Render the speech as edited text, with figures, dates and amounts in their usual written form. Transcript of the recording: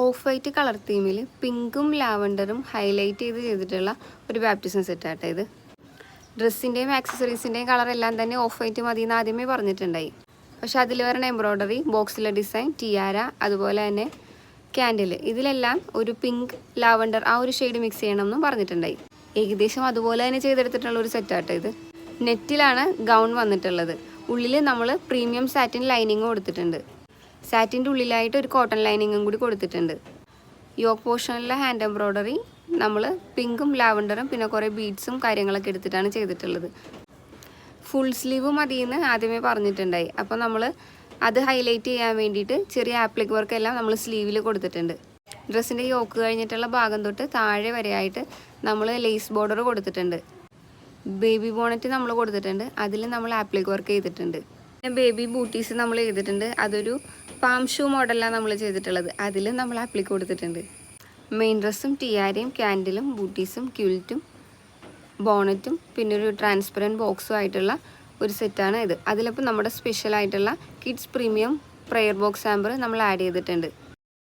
Of white colour തീമിൽ പിങ്കും ലാവൻഡറും highlight ചെയ്തിട്ടുള്ള ഒരു ബാപ്റ്റിസം സെറ്റാട്ടോ ഇത്. ഡ്രസ്സിൻ്റെയും ആക്സസറീസിൻ്റെയും കളറെല്ലാം തന്നെ ഓഫ് വൈറ്റ് മതി എന്ന് ആദ്യമേ പറഞ്ഞിട്ടുണ്ടായി. പക്ഷെ അതിൽ വരുന്ന എംബ്രോയ്ഡറി, ബോക്സിലെ ഡിസൈൻ, ടിയാര, അതുപോലെ തന്നെ ക്യാൻഡിൽ, ഇതിലെല്ലാം ഒരു പിങ്ക് ലാവൻഡർ ആ ഒരു ഷെയ്ഡ് മിക്സ് ചെയ്യണമെന്നും പറഞ്ഞിട്ടുണ്ടായി. ഏകദേശം അതുപോലെ തന്നെ ചെയ്തെടുത്തിട്ടുള്ള ഒരു സെറ്റാട്ടോ ഇത്. നെറ്റിലാണ് ഗൗൺ വന്നിട്ടുള്ളത്. ഉള്ളിൽ നമ്മൾ പ്രീമിയം സാറ്റിൻ ലൈനിങ്ങും കൊടുത്തിട്ടുണ്ട്. സാറ്റിൻ്റെ ഉള്ളിലായിട്ട് ഒരു കോട്ടൺ ലൈനിങ്ങും കൂടി കൊടുത്തിട്ടുണ്ട്. യോക്ക് പോർഷനിലെ ഹാൻഡ് എംബ്രോയ്ഡറി നമ്മൾ പിങ്കും ലാവൻഡറും പിന്നെ കുറേ ബീഡ്സും കാര്യങ്ങളൊക്കെ എടുത്തിട്ടാണ് ചെയ്തിട്ടുള്ളത്. ഫുൾ സ്ലീവ് മതിയെന്ന് ആദ്യമേ പറഞ്ഞിട്ടുണ്ടായി. അപ്പോൾ നമ്മൾ അത് ഹൈലൈറ്റ് ചെയ്യാൻ വേണ്ടിയിട്ട് ചെറിയ ആപ്ലിക് വർക്ക് എല്ലാം നമ്മൾ സ്ലീവിൽ കൊടുത്തിട്ടുണ്ട്. ഡ്രസ്സിൻ്റെ യോക്ക് കഴിഞ്ഞിട്ടുള്ള ഭാഗം തൊട്ട് താഴെ വരെയായിട്ട് നമ്മൾ ലേസ് ബോർഡർ കൊടുത്തിട്ടുണ്ട്. ബേബി ബോണറ്റ് നമ്മൾ കൊടുത്തിട്ടുണ്ട്. അതിൽ നമ്മൾ ആപ്ലിക് വർക്ക് ചെയ്തിട്ടുണ്ട്. പിന്നെ ബേബി ബൂട്ടീസ് നമ്മൾ ചെയ്തിട്ടുണ്ട്. അതൊരു പാം ഷൂ മോഡലാണ് നമ്മൾ ചെയ്തിട്ടുള്ളത്. അതിൽ നമ്മൾ ആപ്ലിക് കൊടുത്തിട്ടുണ്ട്. മെയിൻ ഡ്രസ്സും ടിയാരയും ക്യാൻഡിലും ബൂട്ടീസും ക്യൂൽറ്റും ബോണറ്റും പിന്നെ ഒരു ട്രാൻസ്പെറൻറ്റ് ബോക്സും ആയിട്ടുള്ള ഒരു സെറ്റാണ് ഇത്. അതിലിപ്പോൾ നമ്മുടെ സ്പെഷ്യലായിട്ടുള്ള kids premium prayer box amber നമ്മൾ ആഡ് ചെയ്തിട്ടുണ്ട്.